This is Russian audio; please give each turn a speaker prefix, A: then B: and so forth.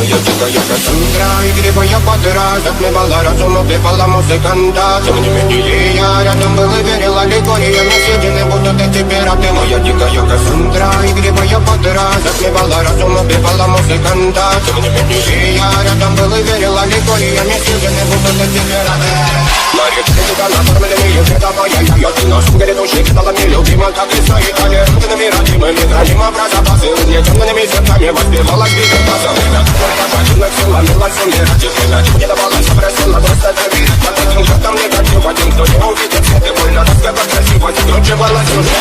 A: Моя дикая Кассандра, игривая подра, затмевала разум, убивала музыканта. Тем не менее я рядом был и верил аллегориями, съедены будут эти пираты. Моя дикая Кассандра, игривая подра, затмевала разум, убивала музыканта. Тем не менее я рядом был и верил аллегориями, съедены будут эти пираты. Мария, ты туда накормленные, световая я ты наш горит души, сталами любима, как и свои тали. Рутинами родимыми, храним образа базы. Мне темными сердцами воспевала крики база. Время, только жадина, сила, милость, умирать. Иначе мне давалось, просила просто доверить. Под этим жертвам негатив, один, кто не увидит свет и больно, рассказать красиво, закручивалась уже.